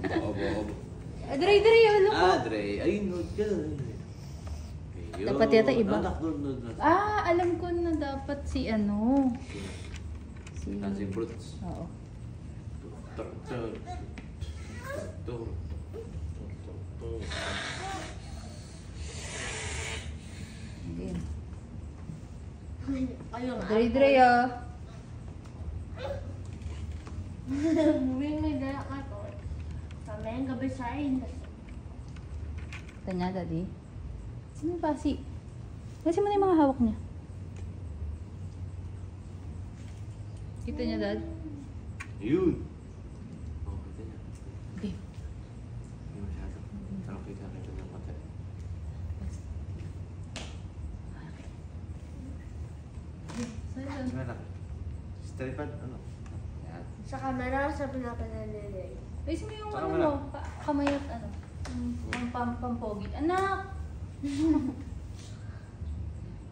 Obo. Dre, ano ko? Dre. Ayun, no. Dapat yata iba. Doon. Alam ko na dapat si ano. Si Brutes. Oo. Dre, Moving may dala ka to. Kami ang gabi sa akin. Tanya, daddy. Sino ba si? Kasi mo na yung mga hawak niya. Kita niya, dad? Yun. Kita niya. Okay. Hindi masyado. Pero kita ng mata. Saan? Straight pad, ano? Yan. Sa camera, sa pinapanalilay. Ayusin mo yung Saka ano wala. mo, kamay at ano. Yung pampogi. Anak!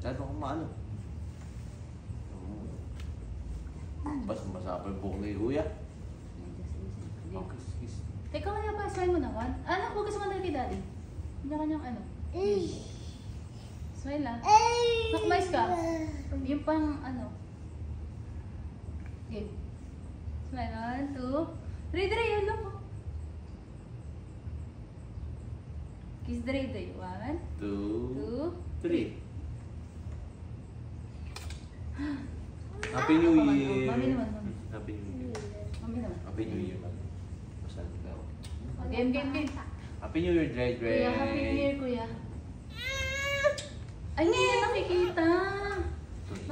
Dahil ako maano. Basa-basa pa yung buhok ni Kuya. Kiss. Teka, kaya pa, smile mo naman. Anak, huwag ka sumandal kay daddy. Kanya-kanyang ano. Smile lang. Nakmais ka. Yung pang ano. Okay. Smile. 1, 2. Dre, yun lang po. Kiss Dre. 1, 2, 3. Happy New Year! Mami naman. Happy New Year. Mami naman. Happy New Year, man. Basta daw. Game. Happy New Year, Dre. Kuya, Happy New Year, kuya. Ay, hindi yan nakikita.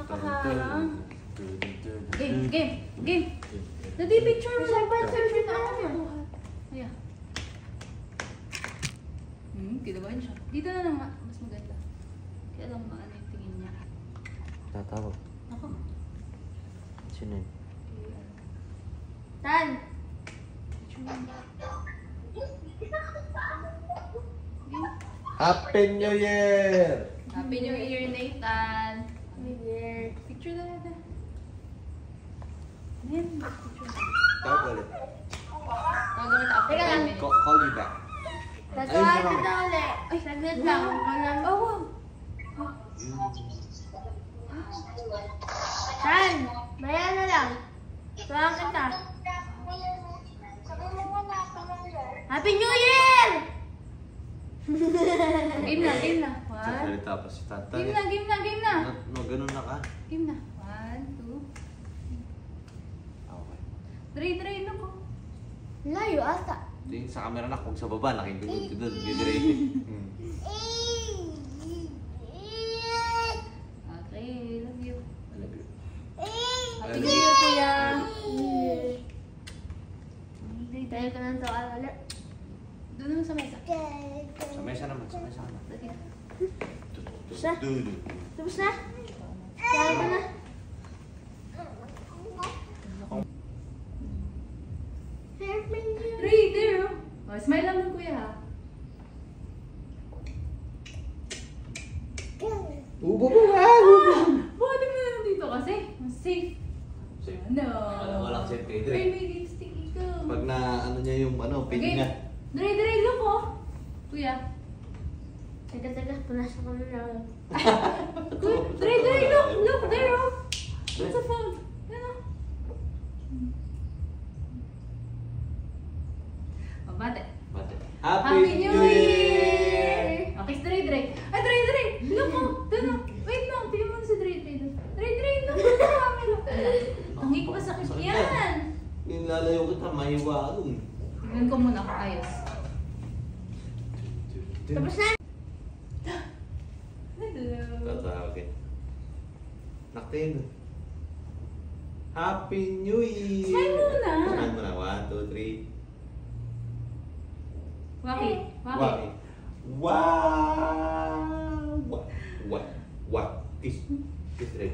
Nakaharang. Game. Daddy, picture mo lang. Picture na ako yan. Ayan. Kinabahan siya. Dito na lang, mas maganda. Kaya lang maano yung tingin niya. Tatawag. Ako. Sino yun? Tan! Happy New Year! Happy New Year, Nathan. Weird. Picture na natin. Ayan, picture. Tawag ulit. Tawag naman after Teka lang. 10 minutes. Call you back. Tatawa kita ulit. Ay, saglit lang. Oh, wow. Tan! Maya na lang. Tuwang kita. Happy New Year! Game na. Sasalita pa si tatay. Game na. No, ganun na ka. Game na. 1, 2. Okay. Dre, no ko. Layo ata. Tingin sa camera na, kung sa baba, nakipindot ka doon. Gidre. Okay, love you. I love you. Happy New Year, kuya. Tayo ka ng tawal ulit. Doon naman sa mesa. Sa mesa naman. Lagyan. Sa? Dudu. Tapos na? Tayo ka na. Dre, there. Oh, smile lang ng kuya, ha? Ubo. Bakit mo na lang dito kasi? Mas safe. Safe. Ano? Walang safe kay Dre. Ay, may lipstick ikaw. Pag na ano niya yung pin Okay. niya. Dre, look, oh. Kuya. Teka, punasan ko na lang. Dre, look, there, oh. What's the phone? Yan, oh. Oh, bate. Happy New Year! Okay, Dre. Ay, Dre. Look, oh. Doon, oh. Wait lang. Tingnan mo na si Dre. Dre, look. Tangi ko masakit yan. Nilalayo kita, mahiwa ka dun. Tingnan ko muna kung ayos. Tapos na? Hello. Tatawagin. Naktin. Happy New Year! Smile muna. Smile muna. 1, 2, 3. Waki. Wow! Kiss Dre.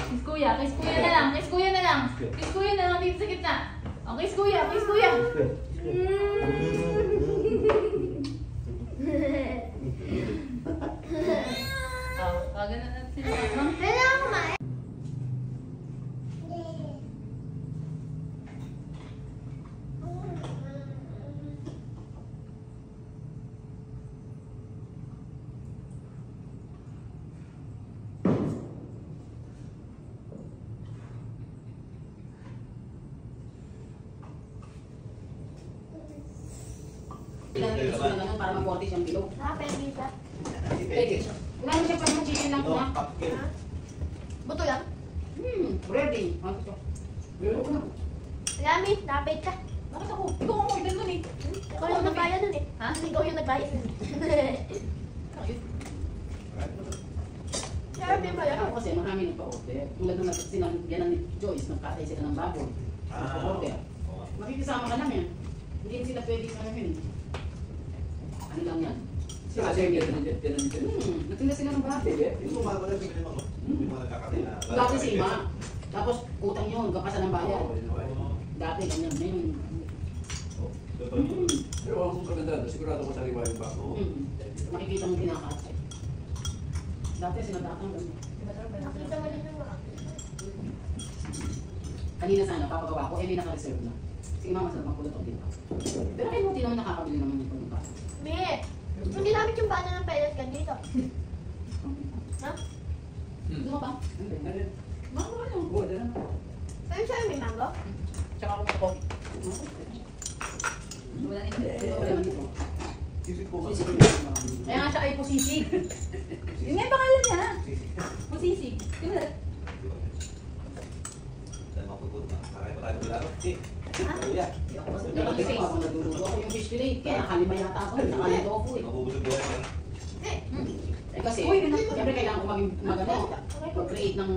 Kiss kuya na lang. Kiss kuya na lang dito sa gitna. Oh, kiss kuya. Oh, kagana natin sila. Kailangan kumain. Kailangan ito sa ganun para mag-40 siyang bilog. Nakapemisa. Pwede. Wala mo siya pag chicken lang ko na. Buto lang. Ready. Ano ito? Bilog na. Yummy, nakapay ka. Bakit ako? Ikaw ang order nun eh. Ikaw yung nagbayad nun eh. Ha? Ikaw yung nagbayad nun. Ayun. Sabi ba yan? Ako kasi marami nagpa-order. Tulad nung sinagyan ni Joyce, nagkatay sila ng baboy. Nagpa-order. Makikisama ka lang yan. Hindi sila pwede sa amin. Ano lang yan? Sila Kasi pwede. Nagtinda sila ng baboy. Yung umaga na bigyan mo. Hindi mo nagkakatay na. Dati si Ima. Tapos utang yun, kapasan ng bayan. Dati ganyan na yun. Pero ako kung kaganda, sigurado ko sariwa yung bako. Makikita mo kinakatay. Dati sinadatang ganyan. Nakita mo rin yung mga. Kanina sana, papagawa ko, may naka-reserve na. Sige mama, sarap magpulutok din ako. Pero kayo buti naman nakakabili naman yung pulutok. Me, hindi namin yung bana ng pellet ka dito. Ha? Gusto mo ba? Hindi. Mama ka lang. Oo, dyan na. Ayun sa'yo may mango? Tsaka ako sa coffee. Wala na Wala naman dito. Isip ko Sisig. Kaya nga siya ay pusisig. Yun nga yung pangalan niya. Pusisig. Diba? Dahil mapupunta na. Kakain pa tayo ng laro. Kuya. Kasi ako naguluto ako yung fish fillet. Kaya nakalima yata ako. Nakalito ako eh. Mabubusog buhay ka. Eh kasi, siyempre kailangan ko mag-create ng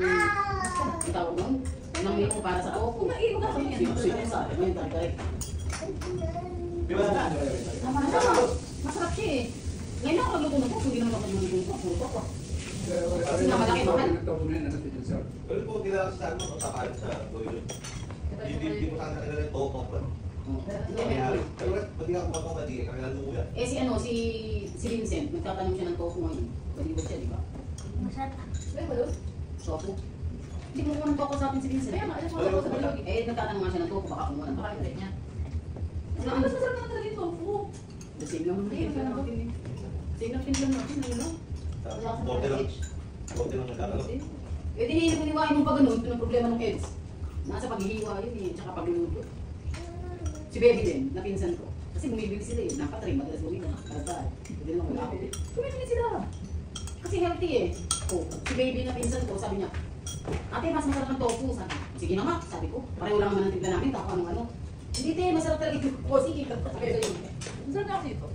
tawag nun. Ng menu para sa tofu. Kumain ka. Sino sa akin? Ngayon, tarik-tarik. Di ba na? Tama na siya. Masarap siya eh. Ngayon ako nagluto ng tofu. Hindi naman ako nagluto. Puro tofu. Kasi nga malaki mahal. Pero kung kilala sa akin, tapalit sa toilet. Hindi mo sana kilala yung toko pa. Pero pati ako magpapadi, kakilala mo yan. Eh si ano, si Vincent, nagtatanong siya ng tofu ngayon. Balibot siya, di ba? Masarap. Ay, balot. Tofu. Hindi mo naman tofu sa atin si Vincent. Kaya nga, alam mo ako sa balot. Eh, nagtatanong nga siya ng tofu, baka kumuha ng Baka tofu. yung niya. Ang mas masarap naman talaga yung tofu. The same lang naman. Ayun, parang natin eh. Same lang lang natin, ayun lang. Konti lang. Konti lang nagkakalo. Eh, di hinihiniwain mo pa ganun, ito ng problema ng kids. Nasa paghihiwa yun eh, tsaka pagluluto. Si Baby din, napinsan ko. Kasi bumibili sila eh, napatry, madalas bumibili. Kalabay, hindi naman wala ako. Bumibili sila. Kasi healthy eh. Oh, si Baby napinsan ko, sabi niya, ate, mas masarap ang tofu. Sabi, sige na nga, sabi ko. Pareho lang naman ang timpla namin, tako ano-ano. Hindi te, masarap talaga ito. O, sige, sabi sa'yo. Ang sarap na kasi ito.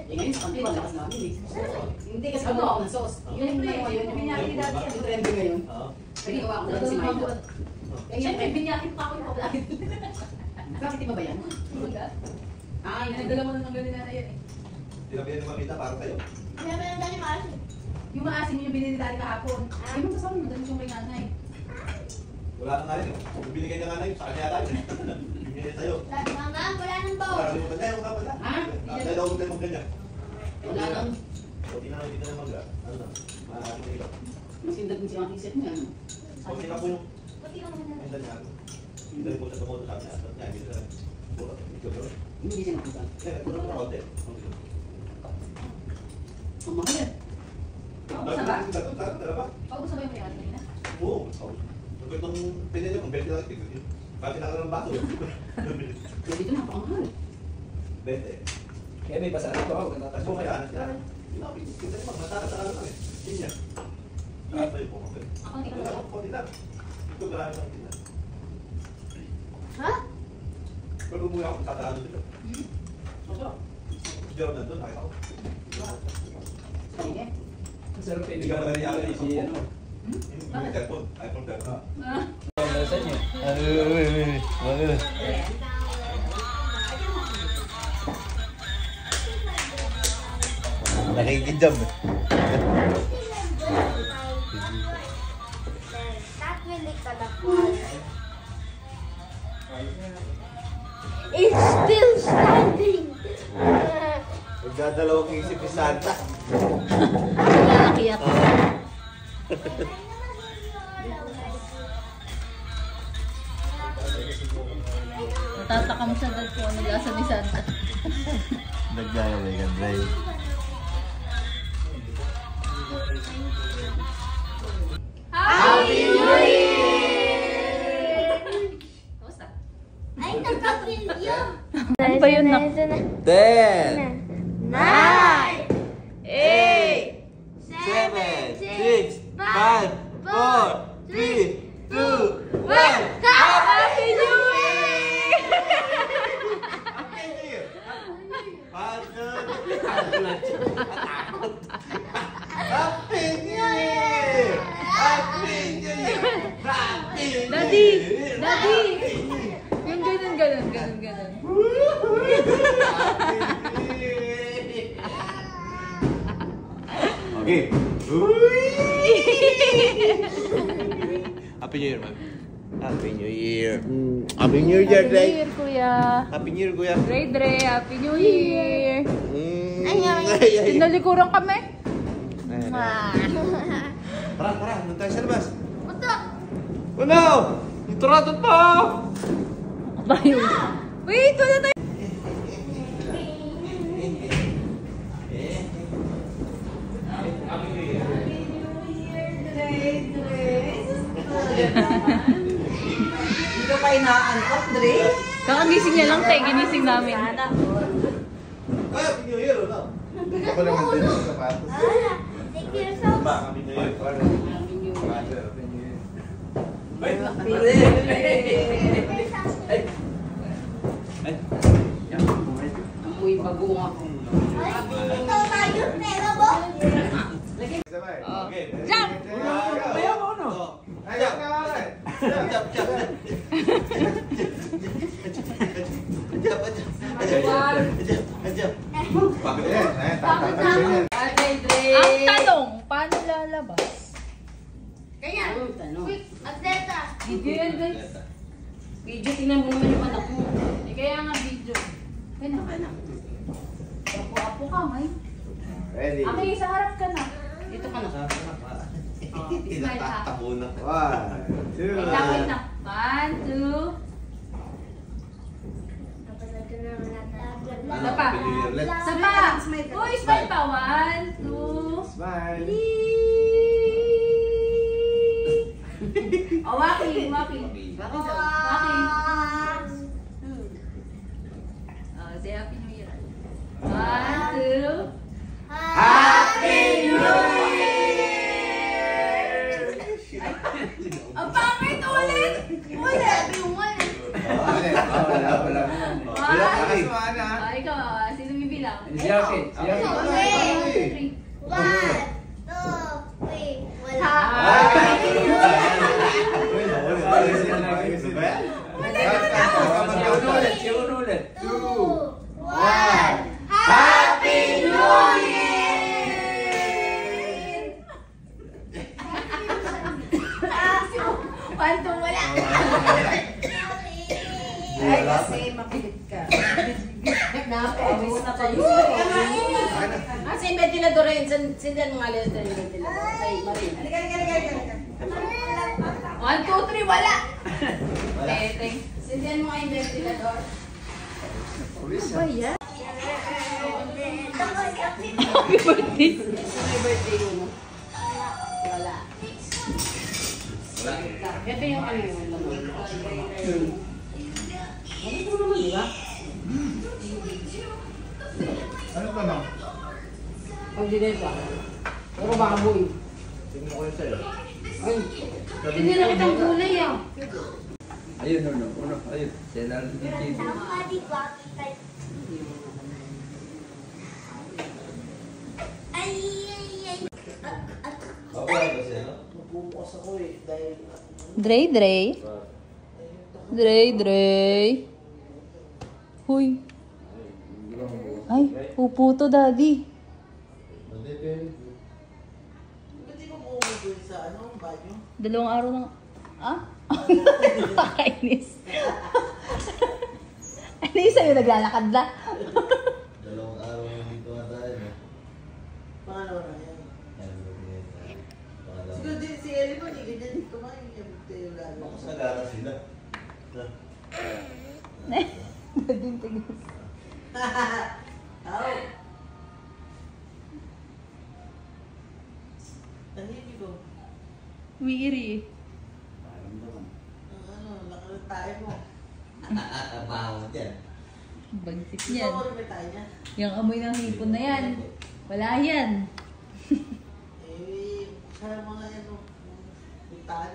Eh ngayon, sa kanti, malakas namin eh. Hindi kasi ako ng sauce. Yun yung ngayon, yun yung trend ngayon. Pwede gawa ko lang si Maiko. Siyempre, binyakin pa ako yung kablagin. Bakit iba ba yan? Ah, Ay, yun. nagdala mo na ng ganun na yan eh. Tinabihan yung makita para sa'yo. Kaya ba nang dali maasin? Yung maasim yung binili dali kahapon. Ay, mo kasama mo, dali siyang kay nanay. Wala ka nga rin. Binigay niya nga na yun. Sa kanya yata yun. Binigay sa'yo. Mama, wala nang bowl. Para rin mo kanya. Yung kapala. Dahil ako tayo mag-ganyan. Wala lang. Kunti na lang, hindi ka na mag- ano na. Maraming na ito. Masindag mo siyang isip niya. Ano? Kunti na po yung Kunti lang naman. pinda niya. Dahil po sa tumoto sabi niya. Sabi niya, hindi na lang. Hindi siya nakita. Eh, kulang na konti. Ang mahal eh. Paubusan ba? Talaga? Paubusan ba yung mayroon kanina? Oo. Sabi itong pinda niya, kung 20 lang tigil. Kasi nakala ng baso. Kaya dito napakamahal. 20. Kaya may basa na ito ako. Tapos kung kaya na siya. Kita niya, matataas sa ano eh. Hindi niya. Ito yung pumakit. Ako hindi ko lang. Konti lang. Ito marami lang kita. Ha? Pero umuwi ako, tataano sila. Masarap. Si Jerome nandun, nakita ko. Sige. Masarap yung Hindi ka na nangyari si ano. Yung cellphone, iPhone 12. Sa inyo. Nakikijab. Not really colorful. It's still standing. Nagdadalawang isip ni Santa. Lalaki ako. Natataka mo siya dahil kung ano lasa ni Santa. Nagdadalawang ka, Dre. Happy New Year! Kamusta? Ay, nagka-video. Ano ba yun, nak? 10, 9, 8! 7, 6, 5, 4, 3, 2, 1. Happy New Year! Happy New Year! Happy New Year! Happy New Year! Happy New Daddy! Year! Daddy! Happy New Year! Yung ganun. Okay. Happy New Year, ma'am. Happy New Year. Happy New Year, Happy New Dre. Year, kuya. Happy New Year, kuya. Dre, Happy New Year! Ay. Tinalikuran kami. Tara, nandun tayo sa labas. Putok! Oh no! Ituratot pa! Bayo. Wait, wala tayo. Dito pa inaantok, Dre. Kakagising niya lang tayo, ginising namin. Happy New Year, no? Ako naman din ang sapatos. Thank you so much. Happy New Year. Amoy bagong ako. Ito tayo, pera mo. Okay. Jump! Ayaw mo, no? Jump! Ate, Dre. Ang tanong, paano lalabas? Kaya, Ano yung tanong? quick, atleta. Video yan, guys. Video, tingnan mo naman yung anak mo. Kaya nga video. Kaya na. Apo-apo ka, may. Ready? Aki, sa harap ka na. Dito ka na. Tinatatakbo na. 1, 2. Wait na. 1, 2. Isa pa. Happy New Year, let's Isa pa. Uy, smile pa. 1, 2. smile. Oh, walking. Bakit daw? Walking. Oh, say Happy New Year. 1, 2. Happy New Ang pangit ulit! Sabi mo eh. Wala. Ah, ikaw, sino bibilang? Si Yaki. Si Yaki. 1, 2, 3. Wala. Si Uno ulit. 2, 1. Happy New Pantong wala. Ay, kasi mapilit ka. Napawis na tayo. Si ventilador rin. Sindihan mo nga lang yung ventilador. Kay Marina. 1, 2, 3, wala. Teteng. Sindihan mo nga yung ventilador. Happy birthday. Happy birthday mo. Wala. Ito yung ano yung laman. Ano ito naman, di ba? Ano ba, ma'am? Pag dinesa. Pero baboy. Tingnan ko yun sa'yo. Ay, hindi na kitang gulay ah. Ayun, Uno. Ayun. Siya lang si Jade. Tama, di ba? Ay. Okay ba siya, no? Napupukas ako eh. Dahil Dre. Huy. Ay, upo to, daddy. Dalawang araw na. Ah? Nakakainis. Ano yung sa'yo, naglalakad na? Dalawang araw yung dito nga tayo, no? Pangalawa na yan. Pangalawa. Siguro din si Ellie mo, hindi ganyan dito kumain. Yung lalo. Bakit nag-aaral sila? Dading tingin. Aw! Tahimik ko. Umiiri. Ang ano, laki ng tayo mo. Bangot yan. Bagsik Ikaw yan. mo rin tayo niya. Yung amoy ng hipon na yan. Wala yan. Eh, sa mga ano, puntaan.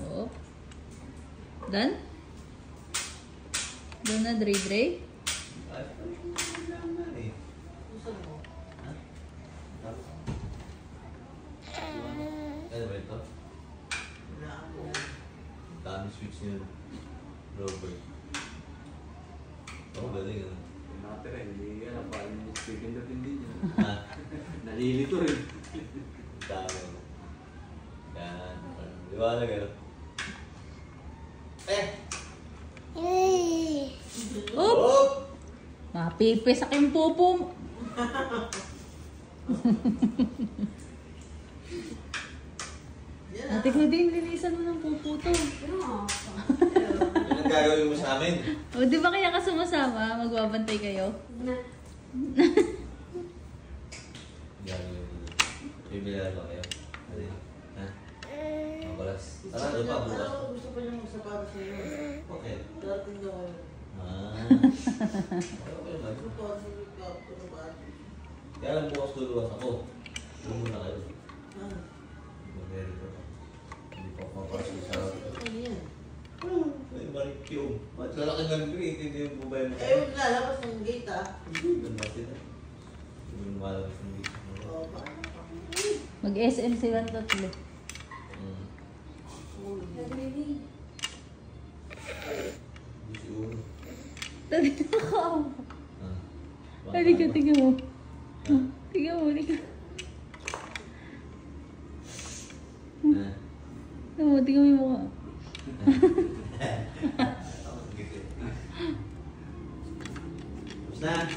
Oo. Done? Done na, Dre Dre? Ay, naman eh. Gusto mo? Ha? Ano ba ito? Na ako. Dami switch niya. Robert. Oo, galing ano. Nakatira, hindi alam pa yung speaking na hindi niya. Ha? Nalilito rin. Dami. Yan. Liwanag ano. Eh! Yay! Oop! Oh! Mapipisak yung pupo mo. Yan Ate Claudine, linisan mo ng pupo to. Yan ang gagawin mo sa amin. O, di ba kaya ka sumasama? Magbabantay kayo? Gagawin mo. Bibilan ba kayo? Ano yun? Ha? Mabalas. Sarado pa bukas. Ano, gusto pa niya magsapatos sa iyo. Okay. Darating daw kayo. Ah. Okay naman. Ano pa? Ano ba? Kaya lang bukas tuluwas ako. Doon muna kayo. Ah, Mag-meron ko. Hindi pa ako mapasok sa... ano yan? Ay, Marikyo. At lalaki ng grade, hindi yung bubayan mo. Eh, huwag lalabas ng gate ah. Doon ba sila? Doon lumalabas ng grade. Oo, paano pa? Mag-SM silang tatlo. Hindi siguro. Tadi ako. Ah. Halika, tingnan mo. Ah. Tingnan mo, halika. Ah. Tingnan mo, tingnan mo yung mukha. Tapos na.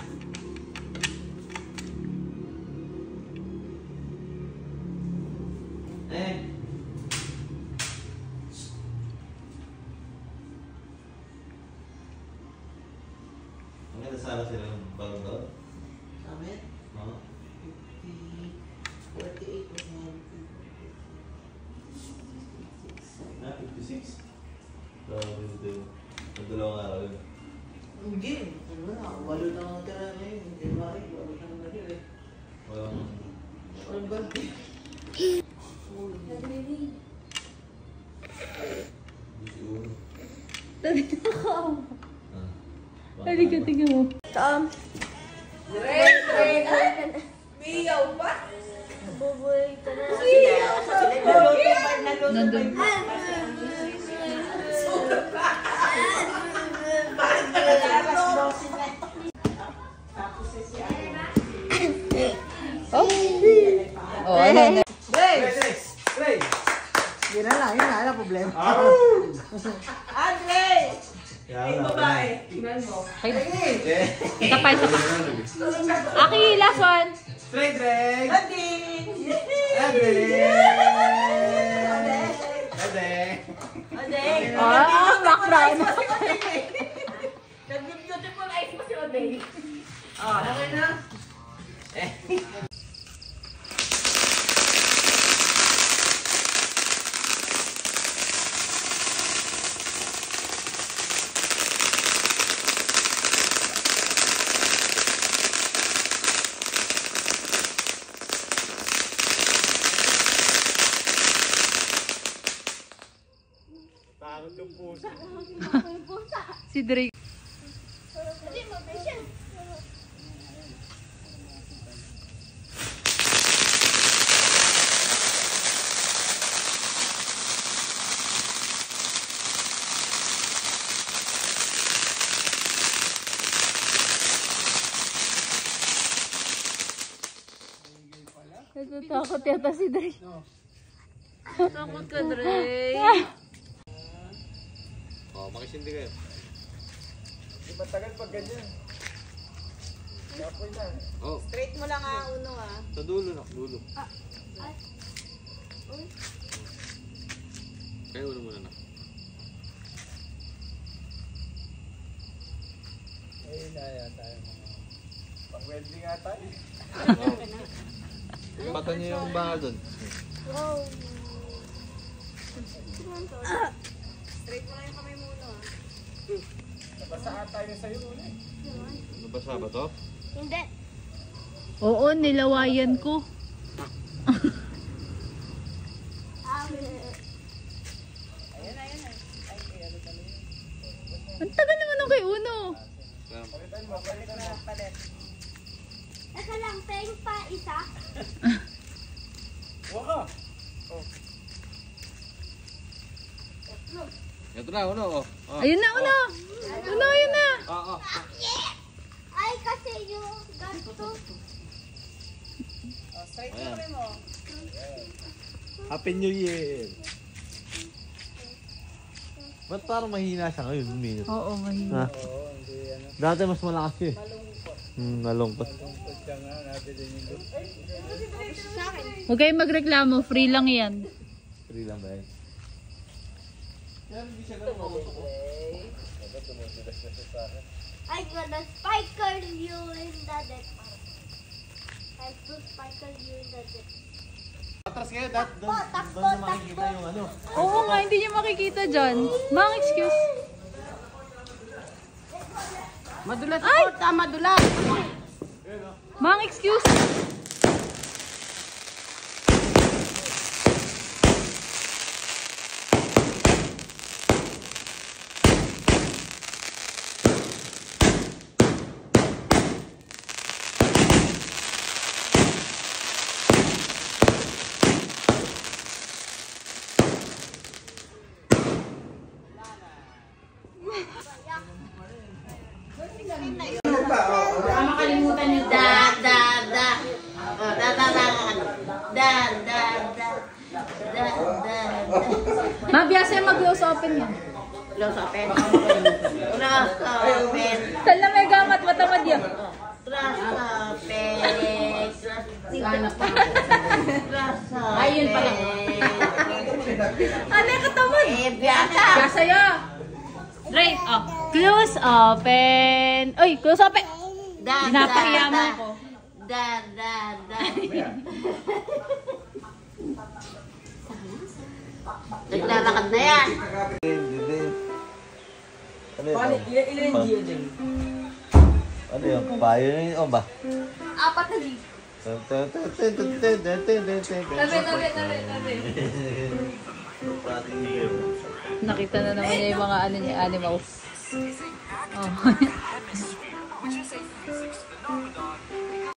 Ang sana sila ng bagong taon. Sa amin? Oo. 48 was Na, 56. So, ito. Ang dalawang araw yun. Hindi. Ano na? Walo na ang tira na yun. Hindi ba rin? Walo na ang tira eh. Walang... Walang bante. Hindi siguro. Tadi ako. Ah. Halika, tingnan mo. Bubuhay ka na. Nandun. Oh, ano na? Hindi na lang. Yun na. Ano problema? Andre! Yung babae. Isa pa, isa pa. Aki, last one. Andre! Oh, background. Nag-beautiful eyes mo si Oday. Okay na? Si Drake. Hindi, mabilis yan. Natatakot yata si Drake. Takot ka, Drake. Oh, makisindi kayo. Matagal pag ganyan. Kapoy na. Oh, Straight mo lang uno sa dulo na, dulo. Kaya ulo muna na. Ayun na yan tayo mga pang-welding nga tayo. Patan niyo yung bakal doon. Wow. Straight mo lang yung kamay muna. Nabasa ba to? Hindi. Oo, nilawayan ko. Ang tagal naman ng kay Uno. Teka lang, peng pa isa. Ito na, Uno. Ayun na, Uno. Uno, ayun na. Ay, kasi yung ganito. Happy New Year! Ba't parang mahina siya ngayon, minute? Oo, mahina. Ha? Dati mas malakas siya eh. Nalungkot. Huwag kayong magreklamo, free lang yan. Free lang ba yun? I'm gonna spiker you in the deck. I will spiker you in the deck. Atras kayo, doon Takbo, nyo makikita yung ano. Oo nga, hindi niyo makikita dyan. Mang excuse. Madulas ako, madulas. Mang excuse. Baka makalimutan yung da. Oh, Mabiyasa yung mag-close open yan. Close open. Close open. Tal na may gamat, matamad yan. Close open. Sana pa. Close open. Ayun pala. Ano yung katamad? Biyasa. Biyasa yun. Right, oh. Close open. Uy, close open. Pinapahiya mo ako. Da. Naglalakad na yan. Ano yun? Ano yun? Payo na yun o ba? Apat na di. Nakita na naman niya yung mga ano niya, animals. Oh.